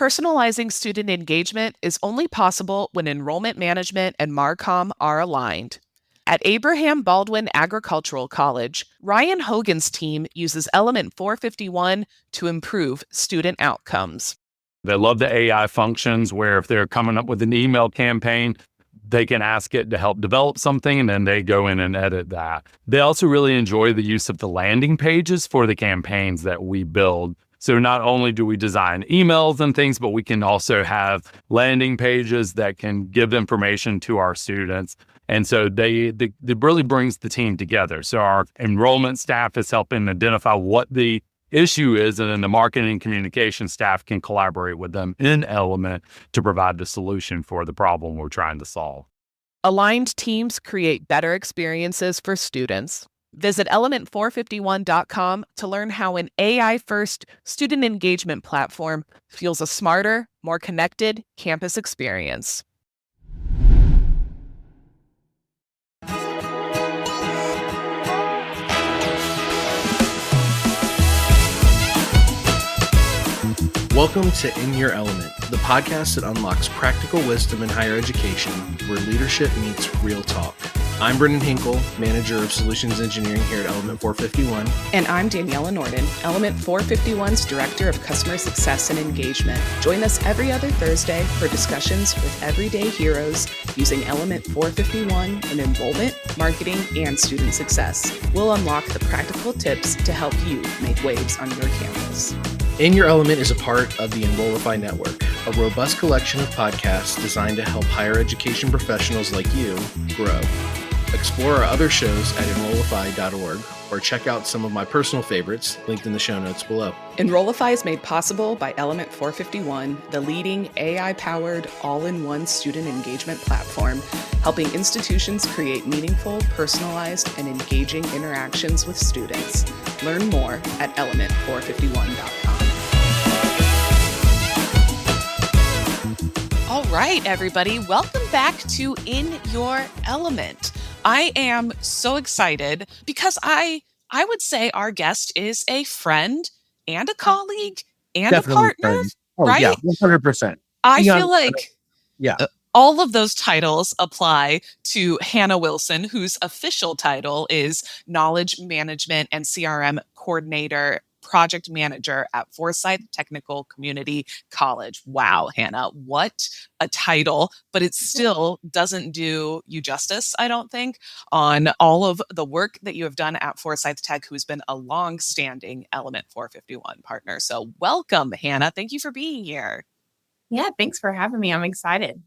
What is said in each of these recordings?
Personalizing student engagement is only possible when enrollment management and MARCOM are aligned. At Abraham Baldwin Agricultural College, Ryan Hogan's team uses Element 451 to improve student outcomes. They love the AI functions where if they're coming up with an email campaign, they can ask it to help develop something and then they go in and edit that. They also really enjoy the use of the landing pages for the campaigns that we build. So not only do we design emails and things, but we can also have landing pages that can give information to our students. And so it really brings the team together. So our enrollment staff is helping identify what the issue is, and then the marketing and communication staff can collaborate with them in Element to provide the solution for the problem we're trying to solve. Aligned teams create better experiences for students. Visit element451.com to learn how an AI-first student engagement platform fuels a smarter, more connected campus experience. Welcome to In Your Element, the podcast that unlocks practical wisdom in higher education, where leadership meets real talk. I'm Brendan Henkel, Manager of Solutions Engineering here at Element 451. And I'm Daniella Nordin, Element 451's Director of Customer Success and Engagement. Join us every other Thursday for discussions with everyday heroes using Element 451 in enrollment, marketing, and student success. We'll unlock the practical tips to help you make waves on your campus. In Your Element is a part of the Enrollify network, a robust collection of podcasts designed to help higher education professionals like you grow. Explore our other shows at enrollify.org or check out some of my personal favorites linked in the show notes below. Enrollify is made possible by Element 451, the leading AI-powered all-in-one student engagement platform, helping institutions create meaningful, personalized, and engaging interactions with students. Learn more at element451.com. All right, everybody, welcome back to In Your Element. I am so excited because I would say our guest is a friend and a colleague and Definitely a partner, Oh, right? yeah, 100%. I feel like Yeah. all of those titles apply to Hannah Wilson, whose official title is Knowledge Management and CRM Coordinator, Project Manager at Forsyth Technical Community College. Wow, Hannah, what a title, but it still doesn't do you justice, I don't think, on all of the work that you have done at Forsyth Tech, who's been a long-standing Element 451 partner. So welcome, Hannah. Thank you for being here. Yeah, thanks for having me. I'm excited.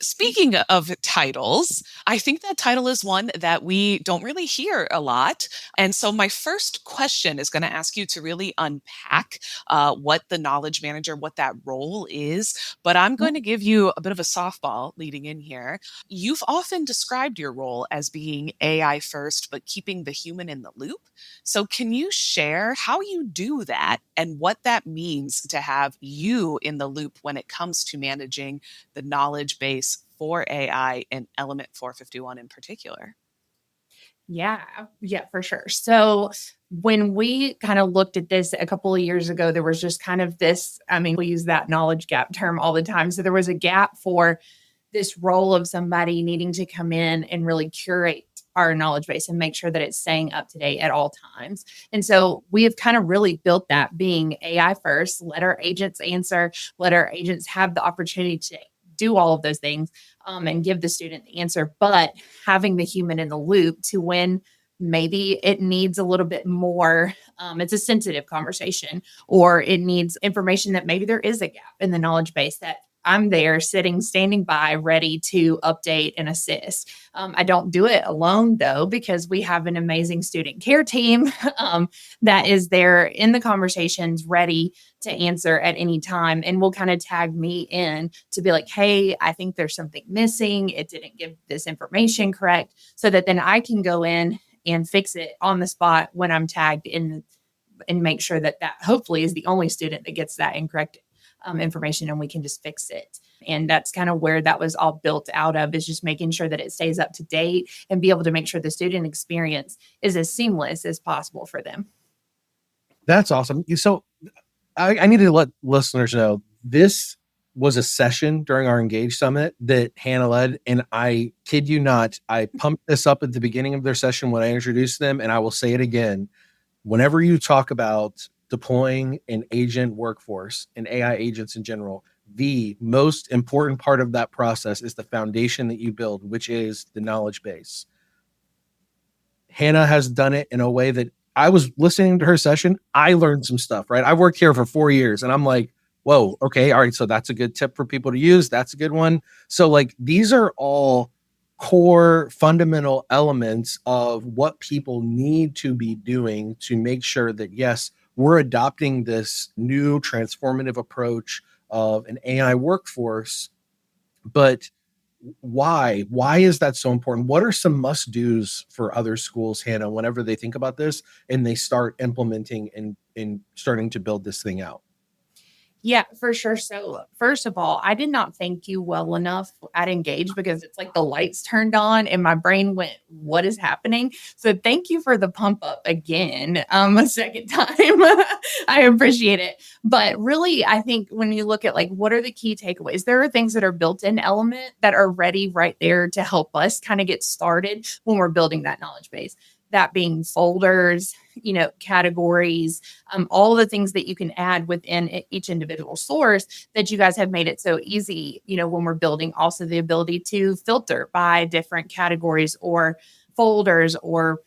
Speaking of titles, I think that title is one that we don't really hear a lot. And so my first question is going to ask you to really unpack what the knowledge manager, what that role is. But I'm going to give you a bit of a softball leading in here. You've often described your role as being AI first, but keeping the human in the loop. So can you share how you do that and what that means to have you in the loop when it comes to managing the knowledge base for AI and Element 451 in particular? Yeah, for sure. So when we kind of looked at this a couple of years ago, there was just kind of this, we use that knowledge gap term all the time. So there was a gap for this role of somebody needing to come in and really curate our knowledge base and make sure that it's staying up to date at all times. And so we have kind of really built that being AI first, let our agents answer, let our agents have the opportunity to do all of those things and give the student the answer, but having the human in the loop to when maybe it needs a little bit more, it's a sensitive conversation, or it needs information that maybe there is a gap in the knowledge base that I'm there standing by, ready to update and assist. I don't do it alone though, because we have an amazing student care team that is there in the conversations, ready to answer at any time, and will kind of tag me in to be like, hey, I think there's something missing. It didn't give this information correct, so that then I can go in and fix it on the spot when I'm tagged in and make sure that hopefully is the only student that gets that incorrect information, and we can just fix it. And that's kind of where that was all built out of, is just making sure that it stays up to date and be able to make sure the student experience is as seamless as possible for them. That's awesome. So I need to let listeners know This was a session during our Engage Summit that Hannah led, and I kid you not, I pumped this up at the beginning of their session when I introduced them, and I will say it again. Whenever you talk about deploying an agent workforce and AI agents in general, the most important part of that process is the foundation that you build, which is the knowledge base. Hannah has done it in a way that I was listening to her session. I learned some stuff, right? I've worked here for 4 years and I'm like, whoa, okay. All right. So that's a good tip for people to use. That's a good one. So like, these are all core fundamental elements of what people need to be doing to make sure that, yes, we're adopting this new transformative approach of an AI workforce, but why is that so important? What are some must do's for other schools, Hannah, whenever they think about this and they start implementing and starting to build this thing out? Yeah, for sure. So, first of all, I did not thank you well enough at Engage because it's like the lights turned on and my brain went, what is happening? So, thank you for the pump up again, a second time. I appreciate it. But really, I think when you look at like what are the key takeaways, there are things that are built in element that are ready right there to help us kind of get started when we're building that knowledge base. That being folders, categories, all the things that you can add within each individual source that you guys have made it so easy, when we're building also the ability to filter by different categories or folders or,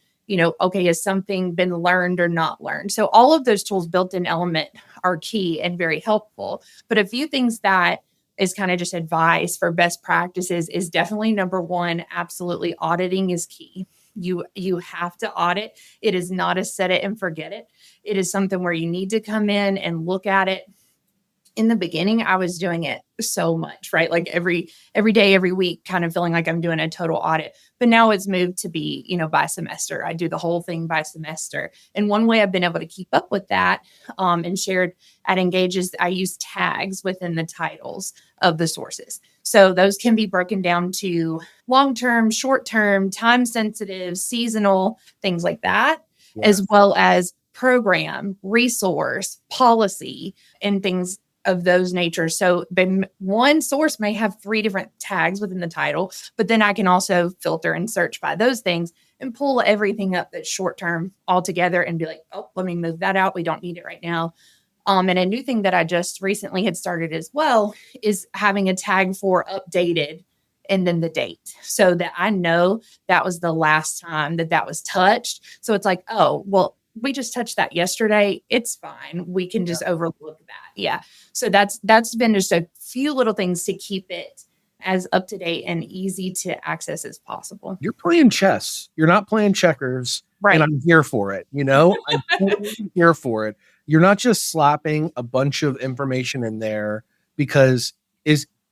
okay, has something been learned or not learned? So all of those tools built in element are key and very helpful. But a few things that is kind of just advice for best practices is definitely number one, absolutely auditing is key. You have to audit. It is not a set it and forget it. It is something where you need to come in and look at it. In the beginning, I was doing it so much, right? Like every day, every week, kind of feeling like I'm doing a total audit. But now it's moved to be, by semester. I do the whole thing by semester. And one way I've been able to keep up with that and shared at Engage is I use tags within the titles of the sources. So those can be broken down to long-term, short-term, time-sensitive, seasonal, things like that, as well as program, resource, policy, and things of those nature. So one source may have 3 different tags within the title, but then I can also filter and search by those things and pull everything up that's short-term all together and be like, oh, let me move that out. We don't need it right now. And a new thing that I just recently had started as well is having a tag for updated and then the date so that I know that was the last time that was touched. So it's like, oh, well, we just touched that yesterday. It's fine. We can just overlook that. Yeah. So that's been just a few little things to keep it as up to date and easy to access as possible. You're playing chess. You're not playing checkers. Right. And I'm here for it. I'm totally here for it. You're not just slapping a bunch of information in there because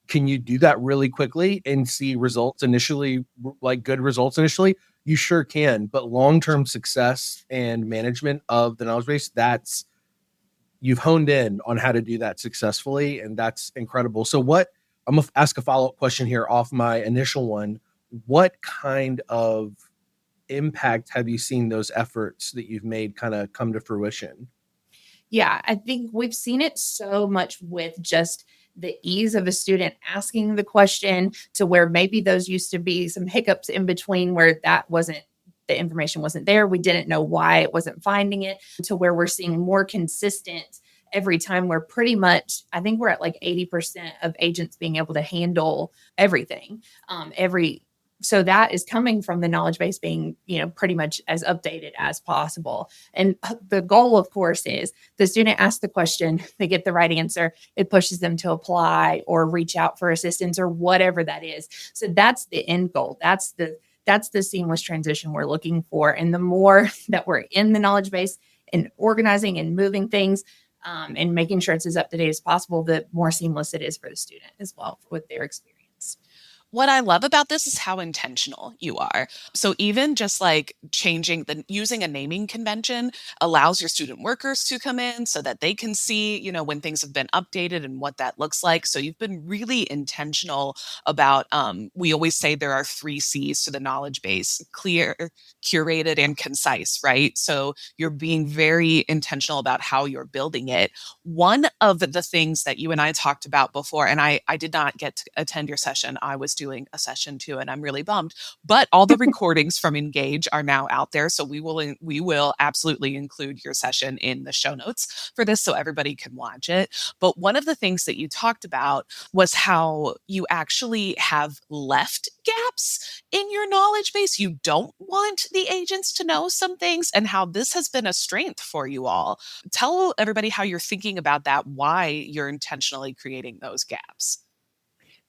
can you do that really quickly and see results initially, like good results initially? You sure can. But long-term success and management of the knowledge base, you've honed in on how to do that successfully. And that's incredible. So I'm going to ask a follow-up question here off my initial one. What kind of impact have you seen those efforts that you've made kind of come to fruition? Yeah, I think we've seen it so much with just the ease of a student asking the question to where maybe those used to be some hiccups in between where the information wasn't there. We didn't know why it wasn't finding it, to where we're seeing more consistent every time. We're pretty much, I think we're at like 80% of agents being able to handle everything. So that is coming from the knowledge base being, pretty much as updated as possible. And the goal, of course, is the student asks the question, they get the right answer, it pushes them to apply or reach out for assistance or whatever that is. So that's the end goal. That's the seamless transition we're looking for. And the more that we're in the knowledge base and organizing and moving things and making sure it's as up to date as possible, the more seamless it is for the student as well with their experience. What I love about this is how intentional you are. So even just like using a naming convention allows your student workers to come in so that they can see, when things have been updated and what that looks like. So you've been really intentional about, we always say there are 3 C's to the knowledge base: clear, curated, and concise, right? So you're being very intentional about how you're building it. One of the things that you and I talked about before, and I did not get to attend your session, I was doing a session too, and I'm really bummed. But all the recordings from Engage are now out there, so we will absolutely include your session in the show notes for this, so everybody can watch it. But one of the things that you talked about was how you actually have left gaps in your knowledge base. You don't want the agents to know some things, and how this has been a strength for you all. Tell everybody how you're thinking about that, why you're intentionally creating those gaps.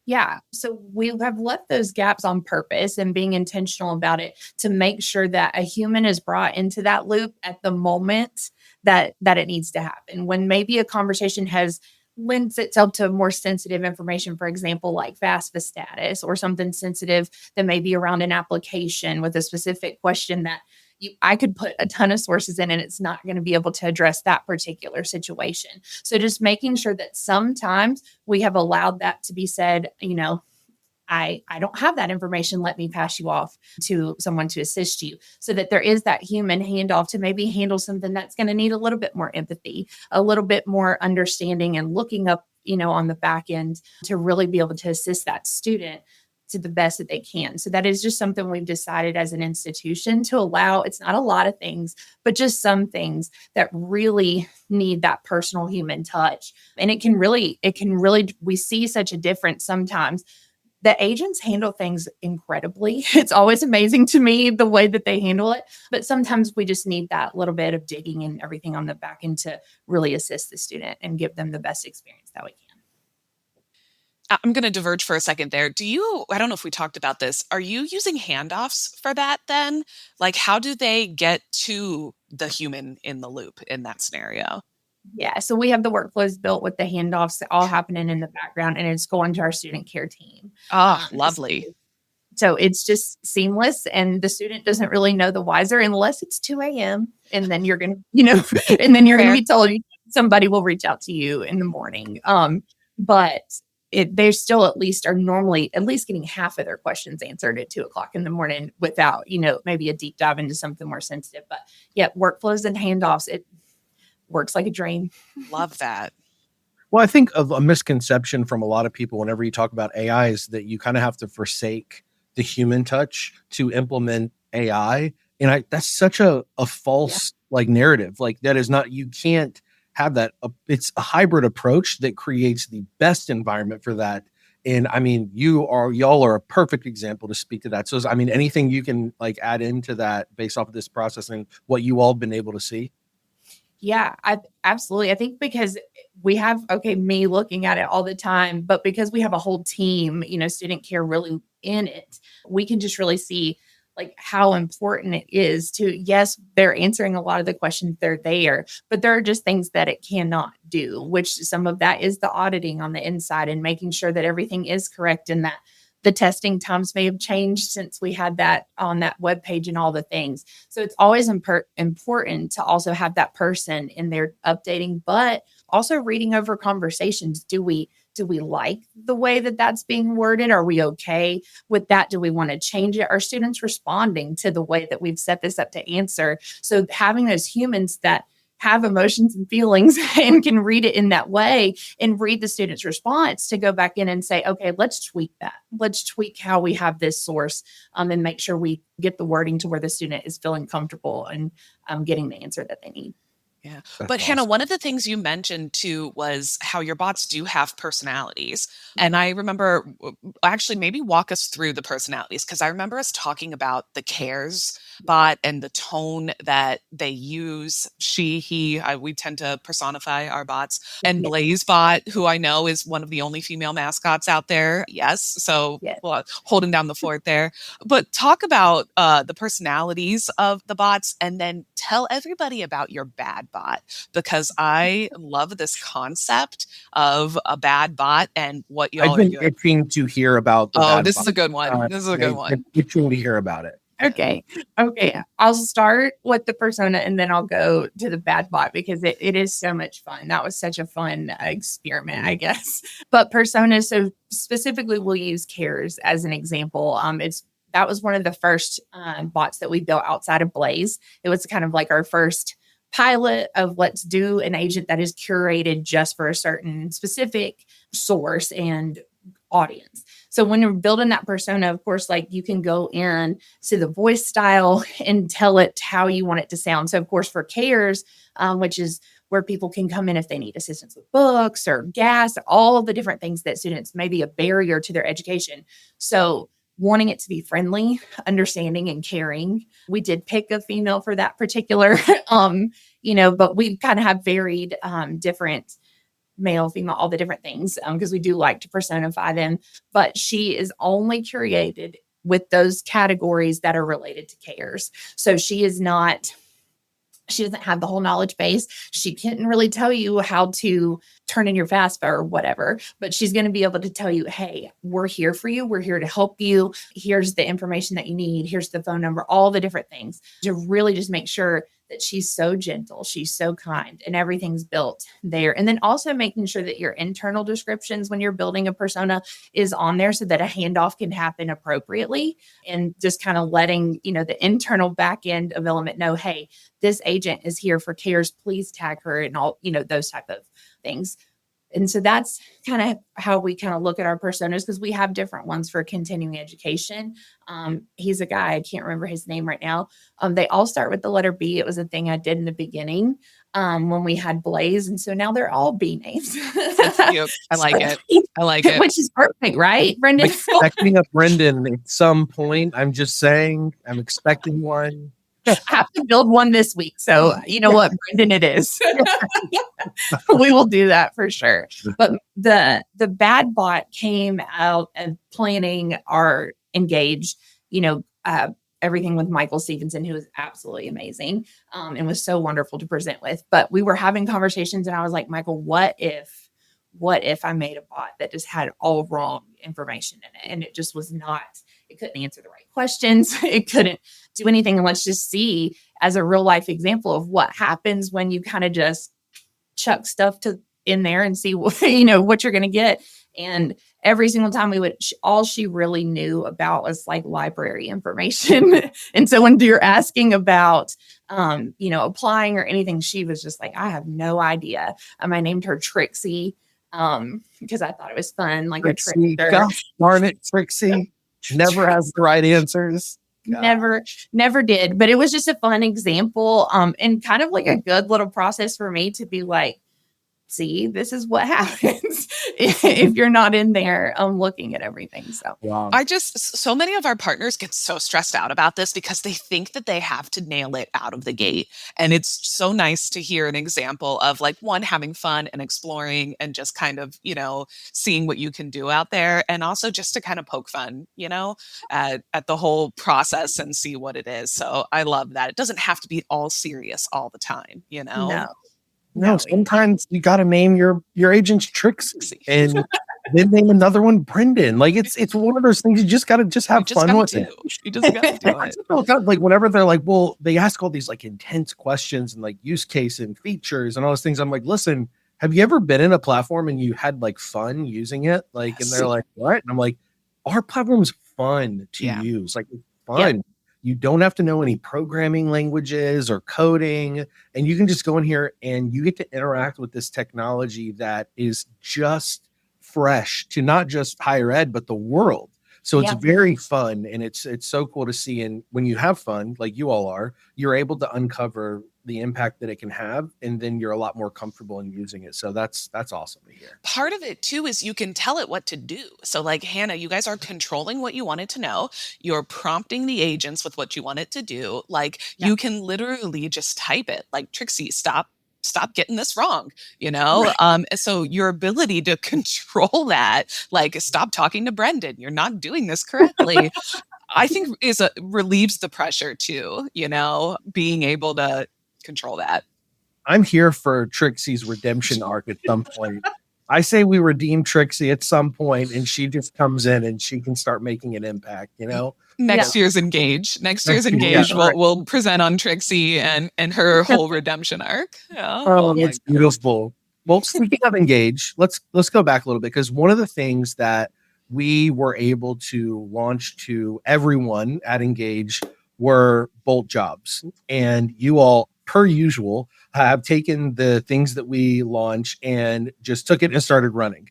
Yeah. So we have left those gaps on purpose and being intentional about it to make sure that a human is brought into that loop at the moment that it needs to happen. When maybe a conversation has lends itself to more sensitive information, for example, like FAFSA status or something sensitive that may be around an application with a specific question that I could put a ton of sources in and it's not going to be able to address that particular situation. So just making sure that sometimes we have allowed that to be said, I don't have that information. Let me pass you off to someone to assist you, so that there is that human handoff to maybe handle something that's going to need a little bit more empathy, a little bit more understanding and looking up, on the back end to really be able to assist that student to the best that they can. So that is just something we've decided as an institution to allow. It's not a lot of things, but just some things that really need that personal human touch. And we see such a difference sometimes. The agents handle things incredibly. It's always amazing to me the way that they handle it. But sometimes we just need that little bit of digging and everything on the back end to really assist the student and give them the best experience that we can. I'm going to diverge for a second there. I don't know if we talked about this. Are you using handoffs for that then? Like, how do they get to the human in the loop in that scenario? Yeah, so we have the workflows built with the handoffs all happening in the background, and it's going to our student care team. Oh, lovely. So it's just seamless, and the student doesn't really know the wiser unless it's 2 a.m. And then you're going to, and then you're going to be told somebody will reach out to you in the morning. But they still at least are normally at least getting half of their questions answered at 2 o'clock in the morning without, maybe a deep dive into something more sensitive. But yeah, workflows and handoffs, it works like a dream. Love that. Well, I think a misconception from a lot of people whenever you talk about AI is that you kind of have to forsake the human touch to implement AI. And that's such a false narrative. Like that is not, you can't have that. It's a hybrid approach that creates the best environment for that. And I mean, y'all are a perfect example to speak to that. So, I mean, anything you can add into that based off of this process and what you all been able to see? Yeah, absolutely. I think because we have, me looking at it all the time, but because we have a whole team, student care really in it, we can just really see how important it is to, yes, they're answering a lot of the questions, they're there, but there are just things that it cannot do, which some of that is the auditing on the inside and making sure that everything is correct and that the testing times may have changed since we had that on that webpage and all the things. So it's always important to also have that person in there updating, but also reading over conversations. Do we like the way that that's being worded? Are we okay with that? Do we want to change it? Are students responding to the way that we've set this up to answer? So having those humans that have emotions and feelings and can read it in that way and read the student's response to go back in and say, okay, let's tweak that. Let's tweak how we have this source and make sure we get the wording to where the student is feeling comfortable and getting the answer that they need. Yeah. That's But awesome. Hannah, one of the things you mentioned too was how your bots do have personalities. And I remember actually maybe walk us through the personalities, because I remember us talking about the cares bot and the tone that they use. She, he, we tend to personify our bots. And Yeah. Blaze bot, who I know is one of the only female mascots out there. Yes. So Yes. well, holding down the fort there. But talk about the personalities of the bots and then tell everybody about your bad bot, because I love this concept of a bad bot and what y'all I've are been doing. itching to hear about the Oh, bad this bot. is a good one. This is a good I've one. been itching to hear about it. Okay. I'll start with the persona and then I'll go to the bad bot because it is so much fun. That was such a fun experiment, I guess. But personas, so specifically, we'll use CARES as an example. That was one of the first bots that we built outside of Blaze. It was kind of like our first pilot of let's do an agent that is curated just for a certain specific source and audience. So when you're building that persona, of course, like you can go in to the voice style and tell it how you want it to sound. So of course for CARES, which is where people can come in if they need assistance with books or gas, all of the different things that students may be a barrier to their education. So wanting it to be friendly, understanding, and caring. We did pick a female for that particular, but we kind of have varied different male, female, all the different things, because we do like to personify them. But she is only curated with those categories that are related to CARES. So she doesn't have the whole knowledge base. She couldn't really tell you how to turn in your FAFSA or whatever, but she's going to be able to tell you, hey, we're here for you. We're here to help you. Here's the information that you need. Here's the phone number, all the different things to really just make sure that she's so gentle, she's so kind, and everything's built there. And then also making sure that your internal descriptions when you're building a persona is on there so that a handoff can happen appropriately, and just kind of letting, the internal back end of Element know, hey, this agent is here for CARES, please tag her, and all, those type of things. And so that's kind of how we kind of look at our personas, because we have different ones for continuing education. He's a guy, I can't remember his name right now. They all start with the letter B. It was a thing I did in the beginning when we had Blaze. And so now they're all B names. Cute. I like it. Which is perfect, right, Brendan? I'm expecting a Brendan at some point. I'm just saying, I'm expecting one. I have to build one this week. So you know what, Brendan, it is. We will do that for sure. But the bad bot came out of planning our Engaged, everything with Michael Stevenson, who was absolutely amazing and was so wonderful to present with. But we were having conversations and I was like, Michael, what if I made a bot that just had all wrong information in it? And it just was not, it couldn't answer the right questions. It couldn't do anything. And let's just see as a real life example of what happens when you kind of just chuck stuff in there and see what you're going to get. And every single time all she really knew about was like library information. And so when you're asking about, applying or anything, she was just like, I have no idea. I named her Trixie because I thought it was fun. Like Trixie, a trickster. gosh darn it, Trixie. Never has the right answers. Never did. But it was just a fun example and kind of like a good little process for me to be like, see, this is what happens if you're not in there looking at everything. So wow. So many of our partners get so stressed out about this because they think that they have to nail it out of the gate. And it's so nice to hear an example of like one, having fun and exploring and just kind of, seeing what you can do out there. And also just to kind of poke fun, at the whole process and see what it is. So I love that. It doesn't have to be all serious all the time, No, sometimes you got to name your agents Trixie and then name another one Brendan. Like it's one of those things you just got to have fun with it. You just got to do it. Like whenever they're like, well, they ask all these like intense questions and like use case and features and all those things. I'm like, listen, have you ever been in a platform and you had like fun using it? Like, and they're like, what? And I'm like, our platform's fun to use. Like it's fun. Yeah. You don't have to know any programming languages or coding, and you can just go in here and you get to interact with this technology that is just fresh to not just higher ed, but the world. So it's very fun, and it's so cool to see. And when you have fun, like you all are, you're able to uncover the impact that it can have, and then you're a lot more comfortable in using it. So that's awesome to hear. Part of it too is you can tell it what to do. So like Hannah, you guys are controlling what you want it to know. You're prompting the agents with what you want it to do. Like Yeah. you can literally just type it like, Trixie, stop getting this wrong, you know? So your ability to control that, like, stop talking to Brendan, you're not doing this correctly, I think relieves the pressure too, you know, being able to control that. I'm here for Trixie's redemption arc at some point. I say we redeem Trixie at some point, and she just comes in and she can start making an impact, you know? Next year's Engage. Next year's year, Engage, yeah, we'll present on Trixie and her whole redemption arc. Yeah. Oh, my it's beautiful. Well, speaking of Engage, let's go back a little bit, because one of the things that we were able to launch to everyone at Engage were Bolt jobs. And you all, per usual, have taken the things that we launch and just took it and started running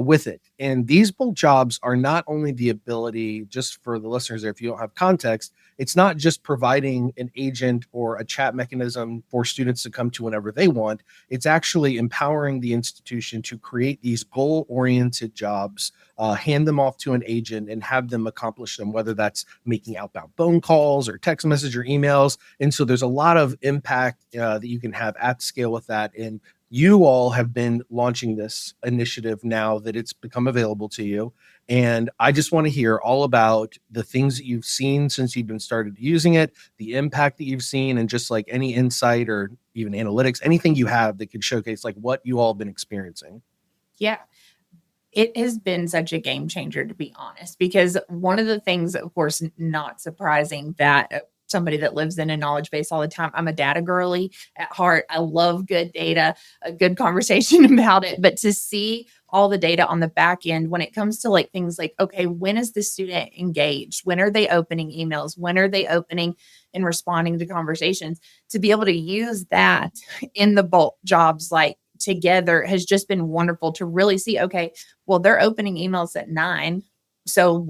with it. And these Bolt jobs are not only the ability, just for the listeners there, if you don't have context, it's not just providing an agent or a chat mechanism for students to come to whenever they want. It's actually empowering the institution to create these goal-oriented jobs, hand them off to an agent and have them accomplish them, whether that's making outbound phone calls or text message or emails. And so there's a lot of impact that you can have at scale with that. And you all have been launching this initiative now that it's become available to you. And I just want to hear all about the things that you've seen since you've been started using it, the impact that you've seen, and just like any insight or even analytics, anything you have that could showcase like what you all have been experiencing. Yeah. It has been such a game changer, to be honest, because one of the things, of course, not surprising that somebody that lives in a knowledge base all the time. I'm a data girly at heart. I love good data, a good conversation about it. But to see all the data on the back end when it comes to like things like, okay, when is the student engaged? When are they opening emails? When are they opening and responding to conversations? To be able to use that in the Bolt jobs like together has just been wonderful to really see, okay, well, they're opening emails at 9. So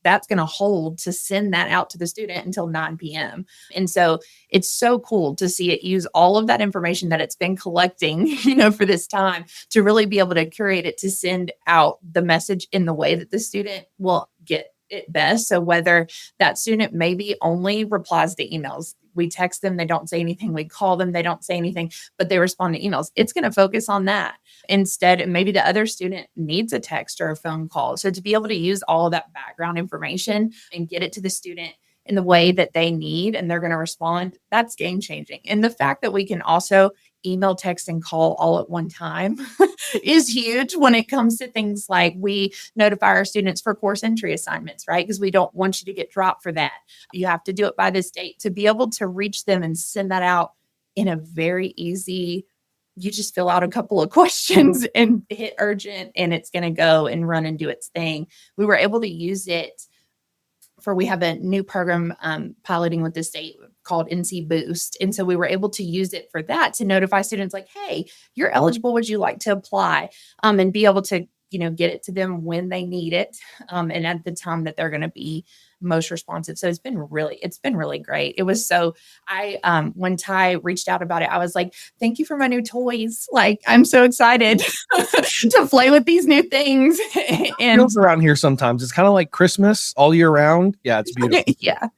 that's going to hold to send that out to the student until 9 p.m. And so it's so cool to see it use all of that information that it's been collecting, for this time to really be able to curate it to send out the message in the way that the student will get it best. So whether that student maybe only replies to emails, we text them, they don't say anything. We call them, they don't say anything, but they respond to emails. It's going to focus on that instead. And maybe the other student needs a text or a phone call. So to be able to use all of that background information and get it to the student in the way that they need, and they're going to respond, that's game changing. And the fact that we can also email, text, and call all at one time is huge when it comes to things like we notify our students for course entry assignments, right? Because we don't want you to get dropped for that. You have to do it by this date. To be able to reach them and send that out in a very easy, you just fill out a couple of questions and hit urgent, and it's going to go and run and do its thing. We were able to use it we have a new program piloting with the state called NC Boost. And so we were able to use it for that to notify students like, hey, you're eligible. Would you like to apply? And be able to, get it to them when they need it. And at the time that they're going to be most responsive. So it's been really great. It was when Ty reached out about it, I was like, thank you for my new toys. Like, I'm so excited to play with these new things. And feels around here sometimes. It's kind of like Christmas all year round. Yeah, it's beautiful. Yeah.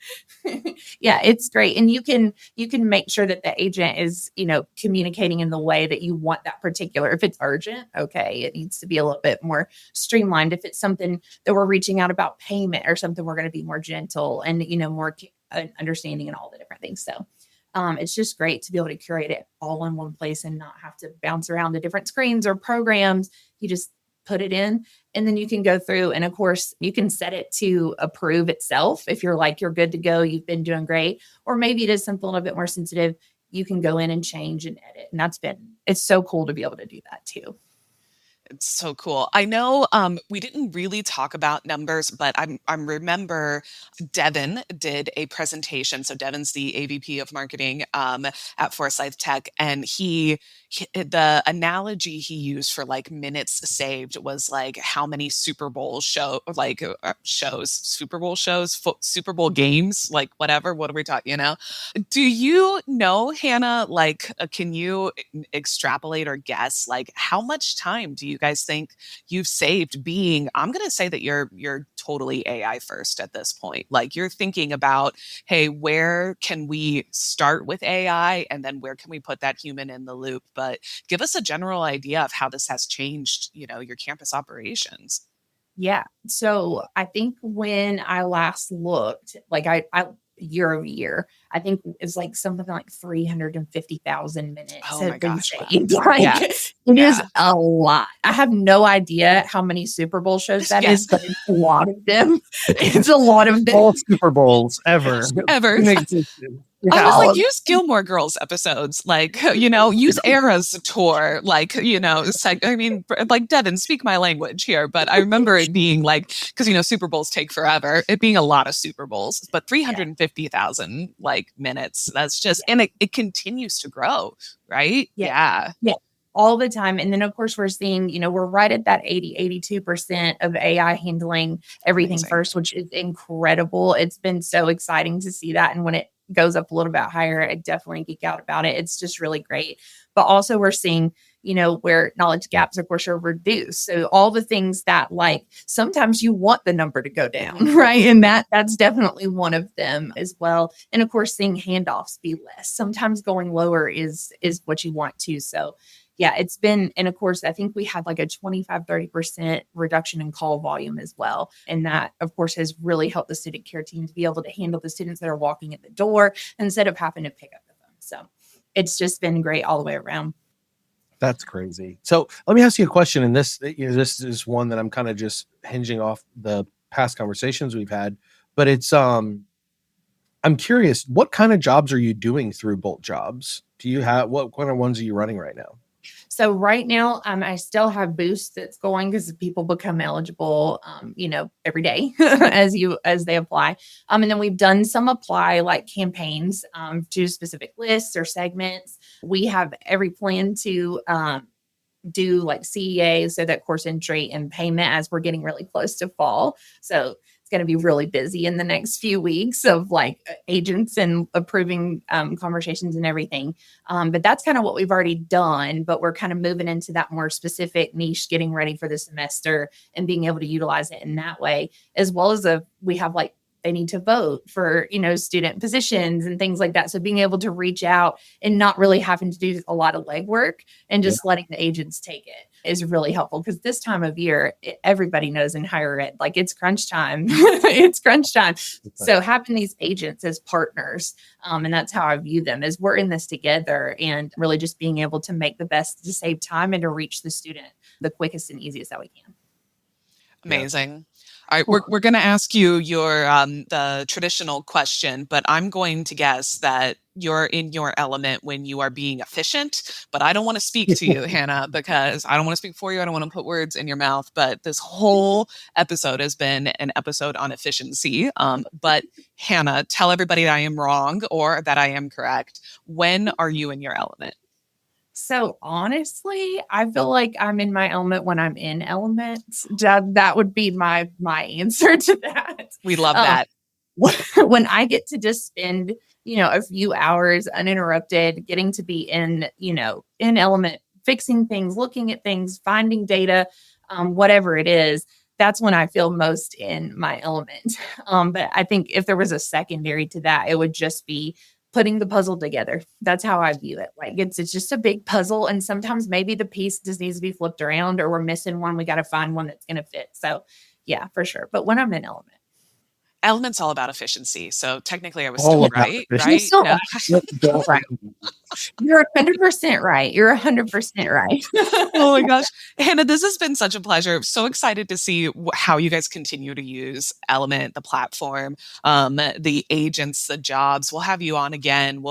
Yeah, it's great. And you can make sure that the agent is, communicating in the way that you want that particular. If it's urgent, okay, it needs to be a little bit more streamlined. If it's something that we're reaching out about payment or something, we're going to be more gentle and, more understanding and all the different things. So it's just great to be able to curate it all in one place and not have to bounce around to different screens or programs. You just put it in, and then you can go through. And of course, you can set it to approve itself. If you're like, you're good to go, you've been doing great, or maybe it is something a little bit more sensitive, you can go in and change and edit. And it's so cool to be able to do that too. It's so cool. I know we didn't really talk about numbers, but I remember Devin did a presentation. So Devin's the AVP of marketing at Forsyth Tech, and the analogy he used for like minutes saved was like how many Super Bowl Super Bowl shows, Super Bowl games, like whatever. What are we talking? Do you know, Hannah? Like, can you extrapolate or guess like how much time do you guys think you've saved being, I'm going to say that you're totally AI first at this point. Like you're thinking about, hey, where can we start with AI and then where can we put that human in the loop? But give us a general idea of how this has changed, your campus operations. Yeah. So I think when I last looked, like I year over year, I think it's like something like 350,000 minutes Oh my have been gosh. Wow. saved. Like Yes. it is Yeah. a lot. I have no idea how many Super Bowl shows that Yes. is, but it's a lot of them. It's a lot of them. All Super Bowls ever. Ever. in existence. I was all like, of use Gilmore Girls episodes, like, use Era's tour, like, like Devin, speak my language here. But I remember it being like, because, Super Bowls take forever, it being a lot of Super Bowls, but 350,000 like minutes, that's just, and it continues to grow, right? Yeah. All the time. And then of course we're seeing, we're right at that 82% of AI handling everything Amazing. first, which is incredible. It's been so exciting to see that. And when it goes up a little bit higher, I definitely geek out about it. It's just really great. But also we're seeing, where knowledge gaps, of course, are reduced. So all the things that like sometimes you want the number to go down, right? And that's definitely one of them as well. And of course, seeing handoffs be less. Sometimes going lower is what you want to. So yeah, it's been, and of course, I think we had like a 25-30% reduction in call volume as well. And that, of course, has really helped the student care team to be able to handle the students that are walking in the door instead of having to pick up the phone. So it's just been great all the way around. That's crazy. So let me ask you a question. And this is one that I'm kind of just hinging off the past conversations we've had, but it's, I'm curious, what kind of jobs are you doing through Bolt Jobs? What kind of ones are you running right now? So right now, I still have Boost that's going because people become eligible, every day as they apply. And then we've done some apply like campaigns to specific lists or segments. We have every plan to do like CEA, so that course entry and payment as we're getting really close to fall. So it's going to be really busy in the next few weeks of like agents and approving conversations and everything. But that's kind of what we've already done, but we're kind of moving into that more specific niche, getting ready for the semester and being able to utilize it in that way, as well as we have like, they need to vote for, student positions and things like that. So being able to reach out and not really having to do a lot of legwork and just letting the agents take it is really helpful. Because this time of year, everybody knows in higher ed, like it's crunch time. It's crunch time. So having these agents as partners, and that's how I view them, is we're in this together and really just being able to make the best to save time and to reach the student the quickest and easiest that we can. Amazing. All right, we're going to ask you your the traditional question, but I'm going to guess that you're in your element when you are being efficient. But I don't want to speak to you, Hannah, because I don't want to speak for you. I don't want to put words in your mouth. But this whole episode has been an episode on efficiency. But Hannah, tell everybody that I am wrong or that I am correct. When are you in your element? So honestly, I feel like I'm in my element when I'm in elements. That would be my answer to that. We love that. When I get to just spend, a few hours uninterrupted, getting to be in element, fixing things, looking at things, finding data, whatever it is, that's when I feel most in my element. But I think if there was a secondary to that, it would just be putting the puzzle together. That's how I view it. Like it's just a big puzzle. And sometimes maybe the piece just needs to be flipped around or we're missing one. We got to find one that's going to fit. So yeah, for sure. But when I'm in element. Element's all about efficiency. So technically I was All still about right, efficiency. right? You're No. so right. You're 100% right. You're 100% right. Oh my gosh. Hannah, this has been such a pleasure. So excited to see how you guys continue to use Element, the platform, the agents, the jobs. We'll have you on again.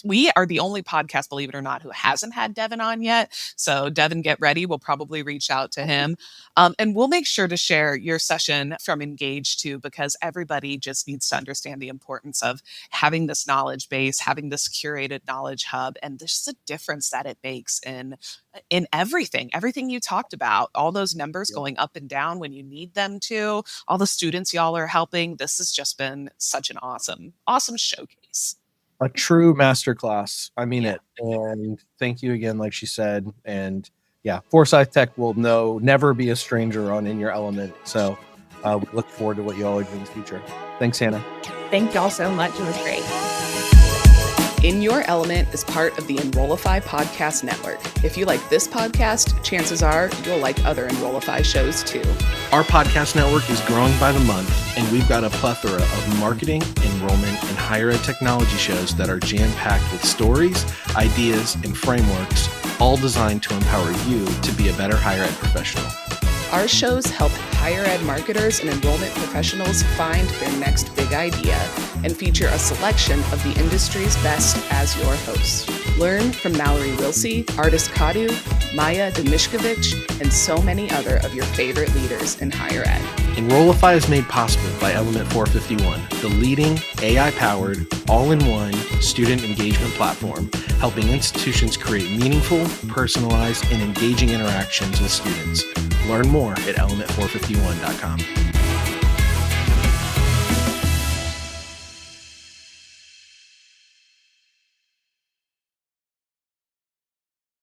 We are the only podcast, believe it or not, who hasn't had Devin on yet. So Devin, get ready. We'll probably reach out to him. And we'll make sure to share your session from Engage too, because everybody just needs to understand the importance of having this knowledge base, having this curated knowledge hub, and there's a difference that it makes in everything you talked about, all those numbers going up and down when you need them to, all the students y'all are helping. This has just been such an awesome showcase. A true masterclass. I mean Yeah. it. And thank you again, like she said. And yeah, Forsyth Tech will never be a stranger on In Your Element. So we look forward to what you all are doing in the future. Thanks, Hannah. Thank y'all so much. It was great. In Your Element is part of the Enrollify podcast network. If you like this podcast, chances are you'll like other Enrollify shows too. Our podcast network is growing by the month, and we've got a plethora of marketing, enrollment, and higher ed technology shows that are jam-packed with stories, ideas, and frameworks, all designed to empower you to be a better higher ed professional. Our shows help higher ed marketers and enrollment professionals find their next big idea and feature a selection of the industry's best as your host. Learn from Mallory Wilsey, Artis Kadu, Maya Demishkovich, and so many other of your favorite leaders in higher ed. Enrollify is made possible by Element 451, the leading AI-powered, all-in-one student engagement platform, helping institutions create meaningful, personalized, and engaging interactions with students. Learn more at element451.com.